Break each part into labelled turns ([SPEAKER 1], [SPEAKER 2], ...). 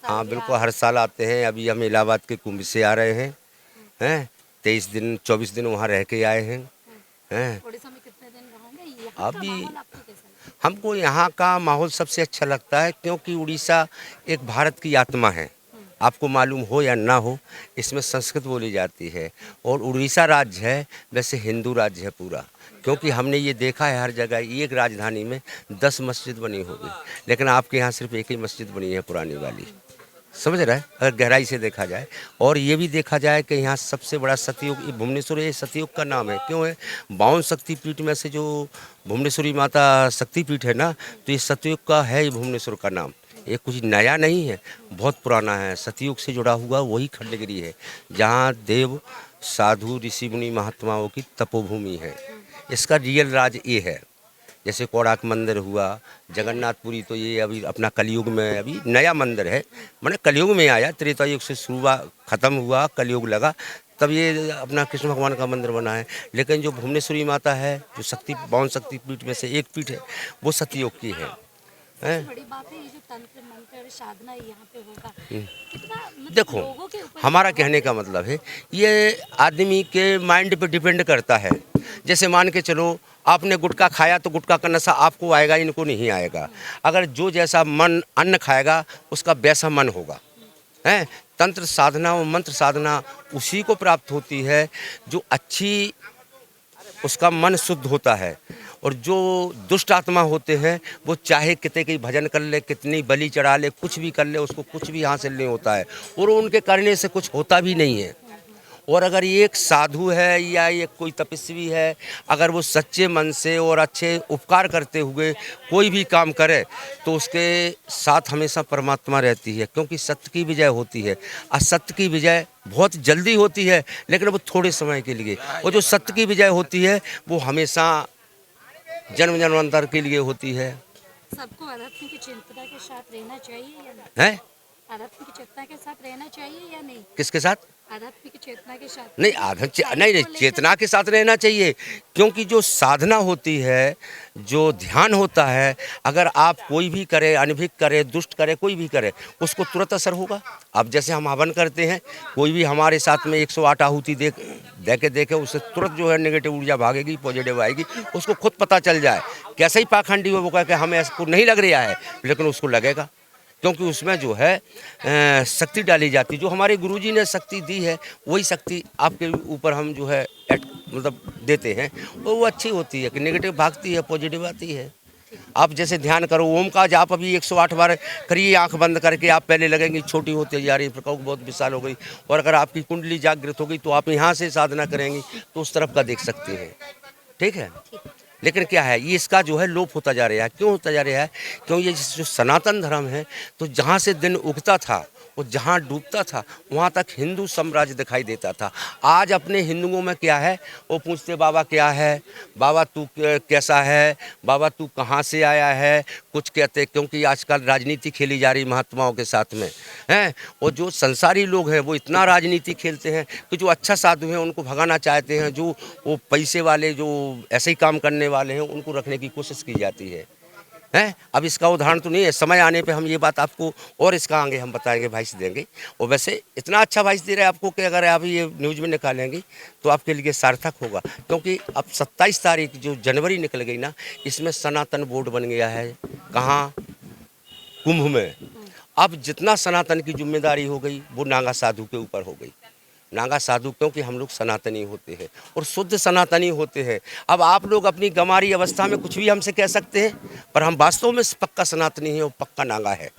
[SPEAKER 1] हाँ बिल्कुल, हर साल आते हैं। अभी हम इलाहाबाद के कुंभ से आ रहे हैं। हैं 23 दिन 24 दिन वहाँ रह के आए हैं। हैं
[SPEAKER 2] उड़ीसा में कितने दिन रहोगे? यहाँ का
[SPEAKER 1] अभी
[SPEAKER 2] माहौल आपको कैसा लगता
[SPEAKER 1] हमको यहाँ का माहौल सबसे अच्छा लगता है, क्योंकि उड़ीसा एक भारत की आत्मा है। आपको मालूम हो या ना हो, इसमें संस्कृत बोली जाती है और उड़ीसा राज्य है वैसे हिंदू राज्य है पूरा। क्योंकि हमने ये देखा है हर जगह एक राजधानी में 10 मस्जिद बनी होगी, लेकिन आपके यहाँ सिर्फ एक ही मस्जिद बनी है पुरानी वाली। समझ रहा है अगर गहराई से देखा जाए। और ये भी देखा जाए कि यहाँ सबसे बड़ा सतयुग ये भुवनेश्वर, ये सतयुग का नाम है। क्यों है? 52 शक्तिपीठ में से जो भुवनेश्वरी माता शक्तिपीठ है ना, तो ये सतयुग का है ये भुवनेश्वर का नाम। ये कुछ नया नहीं है, बहुत पुराना है। सतयुग से जुड़ा हुआ वही खंडगिरी है जहाँ देव साधु ऋषि मुनि महात्माओं की तपोभूमि है। इसका रियल राज ये है। जैसे कोणार्क मंदिर हुआ, जगन्नाथपुरी, तो ये अभी अपना कलयुग में अभी नया मंदिर है। मैंने कलयुग में आया, त्रेता युग से शुरुआत ख़त्म हुआ, कलयुग लगा, तब ये अपना कृष्ण भगवान का मंदिर बना है। लेकिन जो भुवनेश्वरी माता है, जो 52 शक्तिपीठ में से एक पीठ है, वो सतयुग की है।
[SPEAKER 2] है? सबसे बड़ी बात है ये जो तंत्र मंत्र साधना यहाँ पे होगा, कितना मतलब
[SPEAKER 1] देखो,
[SPEAKER 2] लोगों के ऊपर
[SPEAKER 1] हमारा कहने का मतलब है ये आदमी के माइंड पे डिपेंड करता है। जैसे मान के चलो, आपने गुटखा खाया तो गुटखा का नशा आपको आएगा, इनको नहीं आएगा। अगर जो जैसा मन अन्न खाएगा उसका वैसा मन होगा। हैं तंत्र साधना और मंत्र साधना उसी को प्राप्त होती है जो अच्छी, उसका मन शुद्ध होता है। और जो दुष्ट आत्मा होते हैं वो चाहे कितने की भजन कर ले, कितनी बलि चढ़ा ले, कुछ भी कर ले, उसको कुछ भी हासिल नहीं होता है और उनके करने से कुछ होता भी नहीं है। और अगर ये एक साधु है या ये कोई तपस्वी है, अगर वो सच्चे मन से और अच्छे उपकार करते हुए कोई भी काम करे तो उसके साथ हमेशा परमात्मा रहती है। क्योंकि सत्य की विजय होती है। असत्य की विजय बहुत जल्दी होती है, लेकिन वो थोड़े समय के लिए। और जो सत्य की विजय होती है वो हमेशा जन्म जन्मांतर के लिए होती है।
[SPEAKER 2] सबको अध्यात्म की चिंतना के साथ रहना चाहिए या नहीं?
[SPEAKER 1] है
[SPEAKER 2] अध्यात्म की चेतना के साथ रहना चाहिए या नहीं?
[SPEAKER 1] किसके साथ?
[SPEAKER 2] आध्यात्म की चेतना के साथ
[SPEAKER 1] नहीं, नहीं, चेतना के साथ रहना चाहिए। क्योंकि जो साधना होती है, जो ध्यान होता है, अगर आप कोई भी करे, अनभिक करे, दुष्ट करे, कोई भी करे, उसको तुरंत असर होगा। अब जैसे हम हवन करते हैं, कोई भी हमारे साथ में 108 आहुति देखे उससे तुरंत जो है नेगेटिव ऊर्जा भागेगी, पॉजिटिव आएगी। उसको खुद पता चल जाए, कैसे ही पाखंडी हो वो कह के हमें ऐसा नहीं लग रहा है, लेकिन उसको लगेगा। क्योंकि उसमें जो है शक्ति डाली जाती, जो हमारे गुरुजी ने शक्ति दी है, वही शक्ति आपके ऊपर हम जो है मतलब देते हैं, और वो अच्छी होती है कि नेगेटिव भागती है, पॉजिटिव आती है। आप जैसे ध्यान करो, ओम का जाप अभी 108 बार करिए, आंख बंद करके। आप पहले लगेंगे छोटी होती जा रही, प्रकोप बहुत विशाल हो गई। और अगर आपकी कुंडली जागृत हो गई तो आप यहाँ से साधना करेंगी तो उस तरफ का देख सकते हैं। ठीक है। लेकिन क्या है, ये इसका जो है लोप होता जा रहा है। क्यों होता जा रहा है? क्यों ये जो सनातन धर्म है, तो जहाँ से दिन उगता था और जहाँ डूबता था वहाँ तक हिंदू साम्राज्य दिखाई देता था। आज अपने हिंदुओं में क्या है, वो पूछते बाबा क्या है, बाबा तू कैसा है, बाबा तू कहाँ से आया है, कुछ कहते। क्योंकि आजकल राजनीति खेली जा रही महात्माओं के साथ में हैं। और जो संसारी लोग हैं वो इतना राजनीति खेलते हैं कि जो अच्छा साधु हैं उनको भगाना चाहते हैं। जो वो पैसे वाले, जो ऐसे ही काम करने वाले हैं, उनको रखने की कोशिश की जाती है। हैं अब इसका उदाहरण तो नहीं है, समय आने पे हम ये बात आपको और इसका आगे हम बताएंगे, भाई से देंगे। और वैसे इतना अच्छा भाई दे रहे हैं आपको कि अगर आप ये न्यूज़ में निकालेंगे तो आपके लिए सार्थक होगा। क्योंकि अब 27 तारीख जो जनवरी निकल गई ना, इसमें सनातन बोर्ड बन गया है। कहाँ? कुंभ में। अब जितना सनातन की जिम्मेदारी हो गई वो नागा साधु के ऊपर हो गई। नागा साधु, क्योंकि हम लोग सनातनी होते हैं और शुद्ध सनातनी होते हैं। अब आप लोग अपनी गंवारी अवस्था में कुछ भी हमसे कह सकते हैं, पर हम वास्तव में पक्का सनातनी है और पक्का नागा है।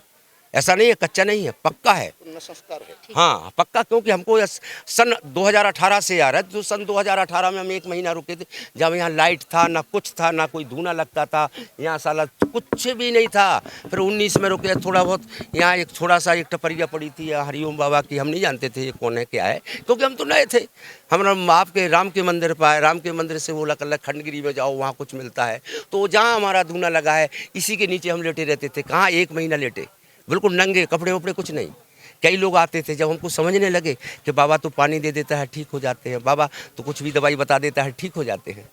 [SPEAKER 1] ऐसा नहीं है, कच्चा नहीं है, पक्का है, संस्कार है। हाँ पक्का। क्योंकि हमको सन 2018 से आ रहा है। तो सन 2018 में हम 1 महीना रुके थे, जब यहाँ लाइट था, ना कुछ था, ना कोई धुआं लगता था, यहाँ साला कुछ भी नहीं था। फिर 19 में रुके थोड़ा बहुत, यहाँ एक थोड़ा सा एक टपरिया पड़ी थी हरिओम बाबा की, हम नहीं जानते थे ये कौन है क्या है, क्योंकि हम तो नए थे। हम आपके राम के मंदिर पर आए, राम के मंदिर से बोला कल खंडगिरी में जाओ, वहाँ कुछ मिलता है। तो जहाँ हमारा धुआं लगा है इसी के नीचे हम लेटे रहते थे। कहाँ 1 महीना लेटे, बिल्कुल नंगे, कपड़े वपड़े कुछ नहीं। कई लोग आते थे, जब हमको समझने लगे कि बाबा तो पानी दे देता है ठीक हो जाते हैं, बाबा तो कुछ भी दवाई बता देता है ठीक हो जाते हैं।